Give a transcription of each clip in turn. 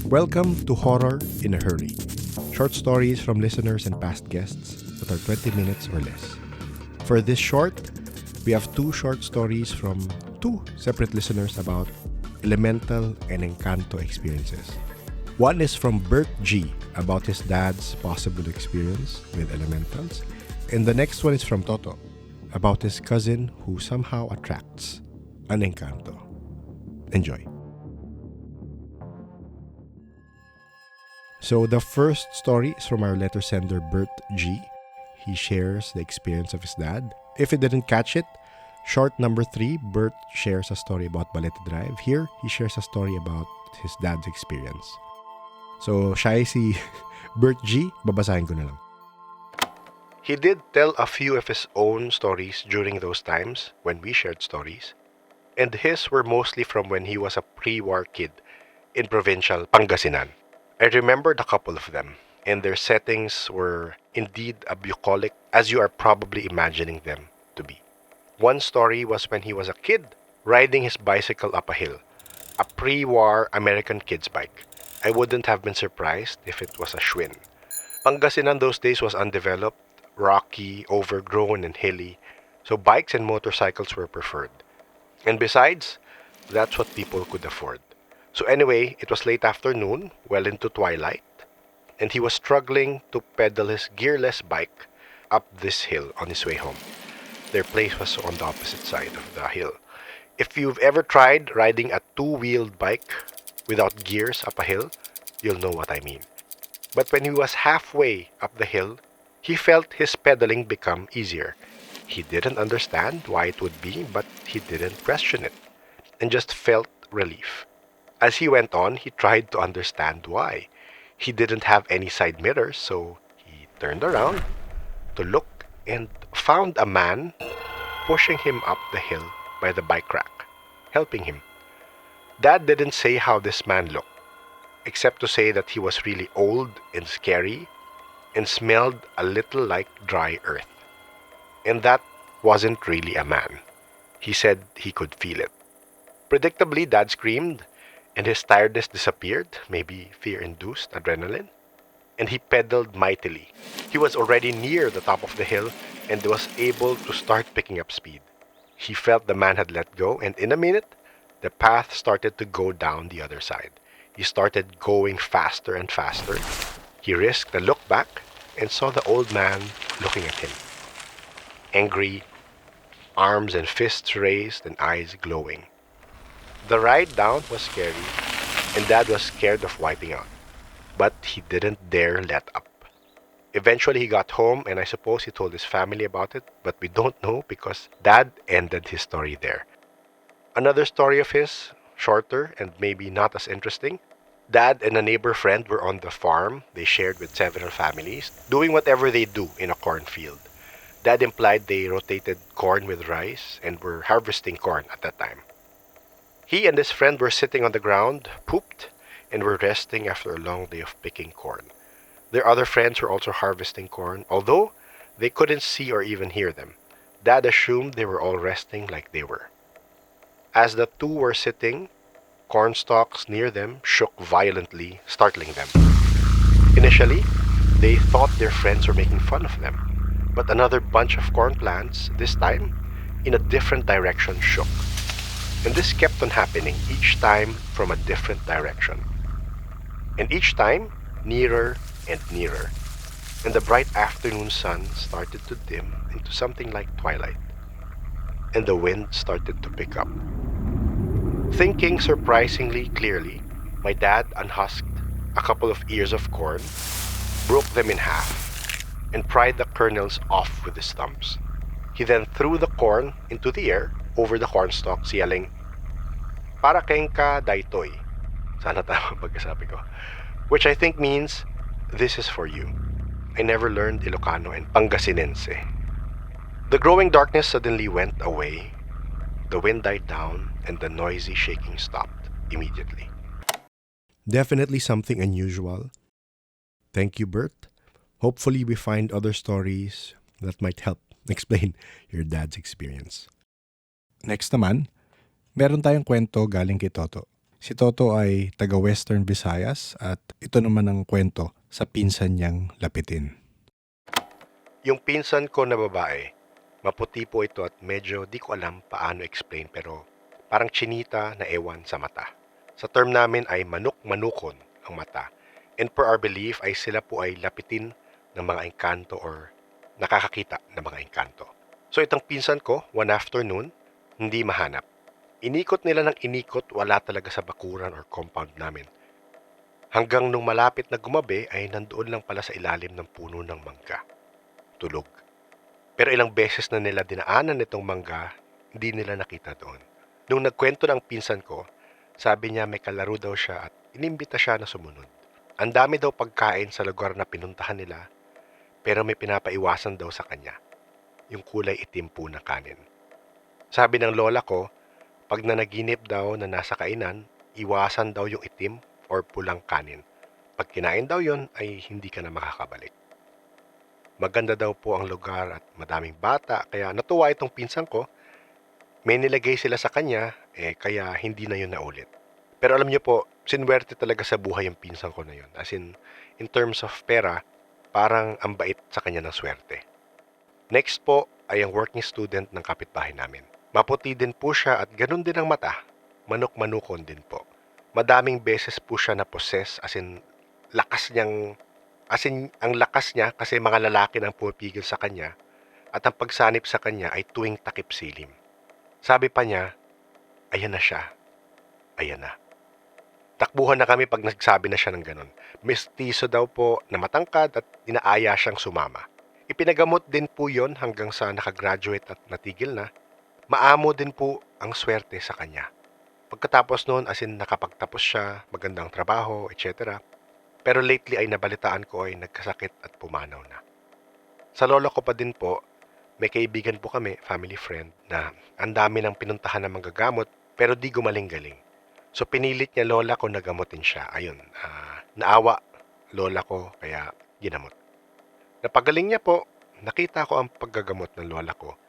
Welcome to Horror in a Hurry. Short stories from listeners and past guests that are 20 minutes or less. For this short, we have two short stories from two separate listeners about elemental and Engkanto experiences. One is from Burt G about his dad's possible experience with elementals, and the next one is from Toto about his cousin who somehow attracts an Engkanto. Enjoy. So the first story is from our letter sender Burt G. He shares the experience of his dad. If you didn't catch it, short number 3, Burt shares a story about Balete Drive. Here, he shares a story about his dad's experience. So, siya ay si Burt G. Babasahin ko na lang. He did tell a few of his own stories during those times when we shared stories. And his were mostly from when he was a pre-war kid in provincial Pangasinan. I remembered a couple of them, and their settings were indeed a bucolic as you are probably imagining them to be. One story was when he was a kid riding his bicycle up a hill, a pre-war American kid's bike. I wouldn't have been surprised if it was a Schwinn. Pangasinan those days was undeveloped, rocky, overgrown, and hilly, so bikes and motorcycles were preferred. And besides, that's what people could afford. So anyway, it was late afternoon, well into twilight, and he was struggling to pedal his gearless bike up this hill on his way home. Their place was on the opposite side of the hill. If you've ever tried riding a two-wheeled bike without gears up a hill, you'll know what I mean. But when he was halfway up the hill, he felt his pedaling become easier. He didn't understand why it would be, but he didn't question it, and just felt relief. As he went on, he tried to understand why. He didn't have any side mirrors, so he turned around to look and found a man pushing him up the hill by the bike rack, helping him. Dad didn't say how this man looked, except to say that he was really old and scary and smelled a little like dry earth. And that wasn't really a man. He said he could feel it. Predictably, Dad screamed, and his tiredness disappeared, maybe fear-induced adrenaline, and he pedaled mightily. He was already near the top of the hill and was able to start picking up speed. He felt the man had let go, and in a minute, the path started to go down the other side. He started going faster and faster. He risked a look back and saw the old man looking at him. Angry, arms and fists raised and eyes glowing. The ride down was scary, and Dad was scared of wiping out. But he didn't dare let up. Eventually he got home, and I suppose he told his family about it, but we don't know because Dad ended his story there. Another story of his, shorter and maybe not as interesting. Dad and a neighbor friend were on the farm they shared with several families, doing whatever they do in a cornfield. Dad implied they rotated corn with rice and were harvesting corn at that time. He and his friend were sitting on the ground, pooped, and were resting after a long day of picking corn. Their other friends were also harvesting corn, although they couldn't see or even hear them. Dad assumed they were all resting like they were. As the two were sitting, corn stalks near them shook violently, startling them. Initially, they thought their friends were making fun of them, but another bunch of corn plants, this time, in a different direction shook. And this kept on happening, each time from a different direction. And each time, nearer and nearer. And the bright afternoon sun started to dim into something like twilight. And the wind started to pick up. Thinking surprisingly clearly, my dad unhusked a couple of ears of corn, broke them in half, and pried the kernels off with his thumbs. He then threw the corn into the air over the cornstalks, yelling, "Para kenka daitoy." Sana tama pagkasabi ko. Which I think means, "This is for you." I never learned Ilocano and Pangasinense. The growing darkness suddenly went away. The wind died down, and the noisy shaking stopped immediately. Definitely something unusual. Thank you, Bert. Hopefully we find other stories that might help explain your dad's experience. Next naman, meron tayong kwento galing kay Toto. Si Toto ay taga Western Visayas at ito naman ang kwento sa pinsan niyang lapitin. Yung pinsan ko na babae, maputi po ito at medyo di ko alam paano explain pero parang chinita na ewan sa mata. Sa term namin ay manuk-manukon ang mata. And per our belief ay sila po ay lapitin ng mga engkanto or nakakakita ng mga engkanto. So itong pinsan ko, one afternoon, hindi mahanap. Inikot nila ng inikot, wala talaga sa bakuran or compound namin. Hanggang nung malapit na gumabi ay nandoon lang pala sa ilalim ng puno ng mangga. Tulog. Pero ilang beses na nila dinaanan itong mangga, hindi nila nakita doon. Nung nagkwento ng pinsan ko, sabi niya may kalaro daw siya at inimbita siya na sumunod. Ang dami daw pagkain sa lugar na pinuntahan nila, pero may pinapaiwasan daw sa kanya. Yung kulay itim po na kanin. Sabi ng lola ko, pag nanaginip daw na nasa kainan, iwasan daw yung itim or pulang kanin. Pag kinain daw yon ay hindi ka na makakabalik. Maganda daw po ang lugar at madaming bata, kaya natuwa itong pinsan ko. May nilagay sila sa kanya, kaya hindi na yun naulit. Pero alam niyo po, sinwerte talaga sa buhay yung pinsan ko na yun. As in terms of pera, parang ang bait sa kanya ng swerte. Next po ay ang working student ng kapitbahay namin. Maputi din po siya at ganun din ang mata. Manok-manukon din po. Madaming beses po siya na-possess, ang lakas niya kasi mga lalaki nang pumipigil sa kanya at ang pagsanip sa kanya ay tuwing takip silim. Sabi pa niya, ayan na siya. Ayan na. Takbuhan na kami pag nagsabi na siya ng ganun. Mestizo daw po na matangkad at inaaya siyang sumama. Ipinagamot din po yon hanggang sa nakagraduate at natigil na. Maamo din po ang swerte sa kanya. Pagkatapos noon, nakapagtapos siya, magandang trabaho, etc. Pero lately ay nabalitaan ko ay nagkasakit at pumanaw na. Sa lola ko pa din po, may kaibigan po kami, family friend, na ang dami ng pinuntahan ng manggagamot pero di gumaling-galing. So pinilit niya lola ko na gamutin siya. Ayun, naawa lola ko kaya ginamot. Napagaling niya po, nakita ko ang paggagamot ng lola ko.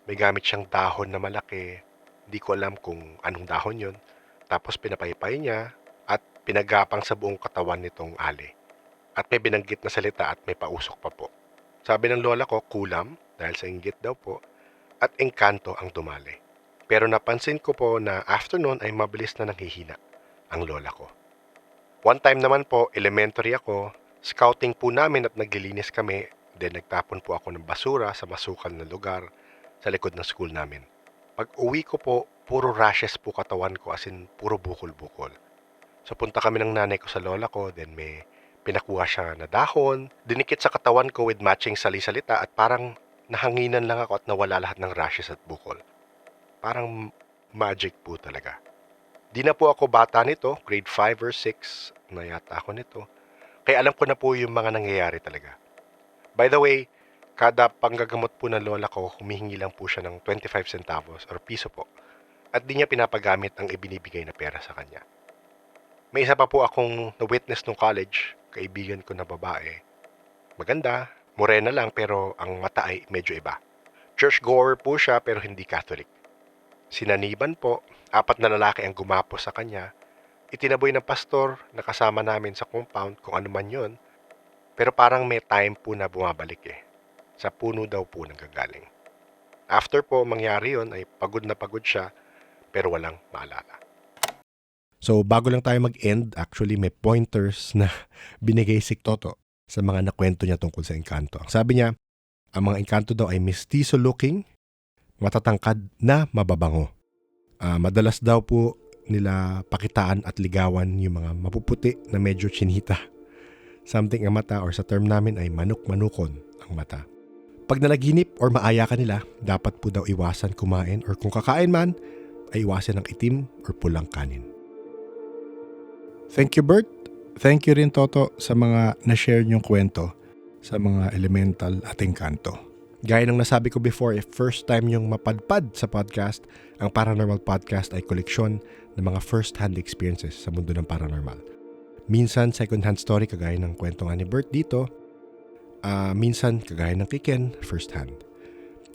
May gamit siyang dahon na malaki. Di ko alam kung anong dahon yon. Tapos pinapaypay niya at pinagapang sa buong katawan nitong ali. At may binanggit na salita at may pausok pa po. Sabi ng lola ko, kulam, dahil sa inggit daw po, at engkanto ang dumali. Pero napansin ko po na after noon ay mabilis na nanghihina ang lola ko. One time naman po, elementary ako, scouting po namin at naglilinis kami, then nagtapon po ako ng basura sa masukal na lugar sa likod ng school namin. Pag uwi ko po, puro rashes po katawan ko, puro bukol-bukol. So punta kami ng nanay ko sa lola ko, then may pinakuha siya na dahon, dinikit sa katawan ko with matching sali-salita at parang nahanginan lang ako at nawala lahat ng rashes at bukol. Parang magic po talaga. Di na po ako bata nito, grade 5 or 6 na yata ako nito. Kaya alam ko na po yung mga nangyayari talaga. By the way, kada panggagamot po ng lola ko, humihingi lang po siya ng 25 centavos or piso po. At di niya pinapagamit ang ibinibigay na pera sa kanya. May isa pa po akong na-witness nung college, kaibigan ko na babae. Maganda, morena lang pero ang mata ay medyo iba. Churchgoer po siya pero hindi Catholic. Sinaniban po, 4 na lalaki ang gumapo sa kanya. Itinaboy ng pastor na kasama namin sa compound kung ano man yun. Pero parang may time po na bumabalik Sa puno daw po nanggagaling. After po mangyari yon ay pagod na pagod siya pero walang maalala. So bago lang tayo mag-end, actually may pointers na binigay si Toto sa mga nakwento niya tungkol sa engkanto. Sabi niya, ang mga engkanto daw ay mestizo looking, matatangkad na mababango. Madalas daw po nila pakitaan at ligawan yung mga mapuputi na medyo chinita. Something ang mata or sa term namin ay manok-manukon ang mata. Pag nanaginip or maaya ka nila, dapat po daw iwasan kumain or kung kakain man, ay iwasan ng itim or pulang kanin. Thank you, Burt. Thank you rin, Toto, sa mga na-share niyong kwento sa mga elemental at engkanto. Gaya ng nasabi ko before, if first time niyong mapadpad sa podcast, ang Paranormal Podcast ay koleksyon ng mga first-hand experiences sa mundo ng paranormal. Minsan, second-hand story kagaya ng kwento nga ni Burt dito. Minsan, kagaya ng Kiken, first-hand.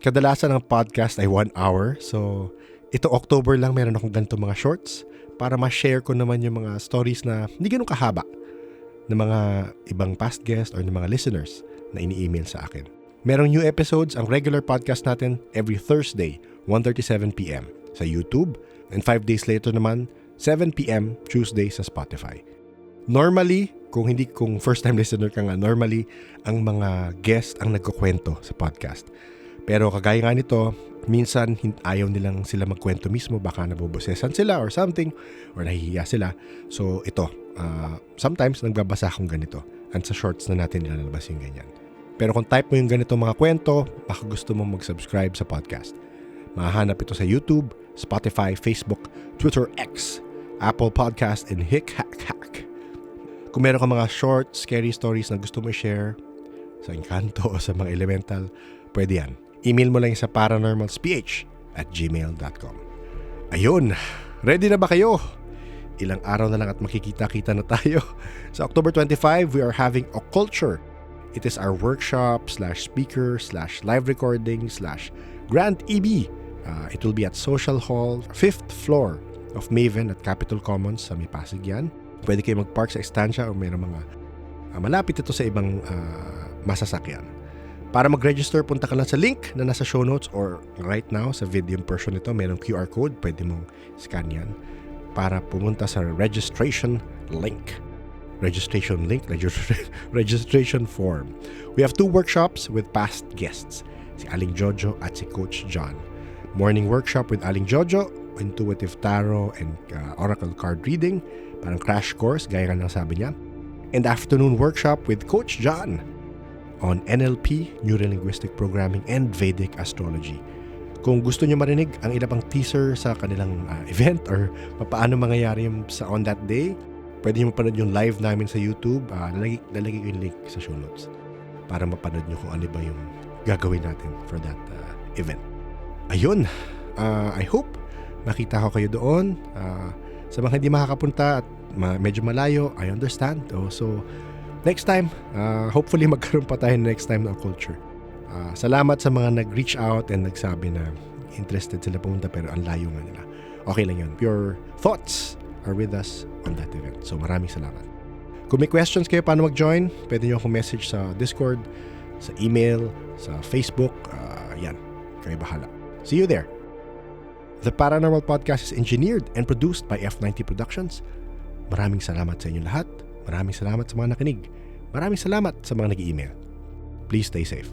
Kadalasan ang podcast ay 1 hour. So, ito October lang meron akong ganito mga shorts. para ma-share ko naman yung mga stories na hindi ganun kahaba ng mga ibang past guests or ng mga listeners na ini-email sa akin. Merong new episodes ang regular podcast natin every Thursday, 1:37 p.m. sa YouTube, and 5 days later naman, 7 p.m. Tuesday sa Spotify. Normally, kung first time listener ka nga, normally ang mga guest ang nagkukwento sa podcast. Pero kagaya nga nito, minsan ayaw nilang sila magkwento mismo, baka nabubosesan sila or something, or nahihiya sila. So ito, sometimes nagbabasa akong ganito, and sa shorts na natin ilalabas yung ganyan. Pero kung type mo yung ganito mga kwento, baka gusto mong mag-subscribe sa podcast. Mahahanap ito sa YouTube, Spotify, Facebook, Twitter X, Apple Podcast, and Hick Hack Hack. Kung meron ka mga short, scary stories na gusto mo i-share sa Engkanto o sa mga elemental, pwede yan. Email mo lang sa paranormalsph@gmail.com. Ayun, ready na ba kayo? Ilang araw na lang at makikita-kita na tayo. Sa October 25, we are having Occulture. It is our workshop /speaker /live recording /Grant EB. It will be at Social Hall, 5th floor of Maven at Capitol Commons sa Pasig yan. Pwede kayo mag-park sa estancia o mayroong mga malapit ito sa ibang masasakyan. Para mag-register, punta ka lang sa link na nasa show notes or right now sa video portion nito, mayroong QR code, pwede mong scan yan para pumunta sa registration form. We have 2 workshops with past guests, si Aling Jojo at si Coach John. Morning workshop with Aling Jojo, intuitive tarot and oracle card reading, parang crash course, gaya nga ng sabi niya. And afternoon workshop with Coach John on NLP, Neuro-Linguistic Programming, and Vedic Astrology. Kung gusto nyo marinig ang ilang pang teaser sa kanilang event or paano mangyayari on that day, pwede nyo mapanood yung live namin sa YouTube. Lalagay ko yung link sa show notes para mapanood nyo kung ano ba yung gagawin natin for that event. Ayun, I hope makita ko kayo doon. Sa mga hindi makakapunta at medyo malayo, I understand. So, next time, hopefully magkaroon pa tayo next time ng Occulture. Salamat sa mga nag-reach out and nagsabi na interested sila pumunta pero ang layo nga nila. Okay lang yun. Your thoughts are with us on that event. So maraming salamat. Kung may questions kayo paano mag-join, pwede nyo akong message sa Discord, sa email, sa Facebook. Yan, kayo bahala. See you there. The Paranormal Podcast is engineered and produced by F90 Productions. Maraming salamat sa inyo lahat. Maraming salamat sa mga nakinig. Maraming salamat sa mga nag-email. Please stay safe.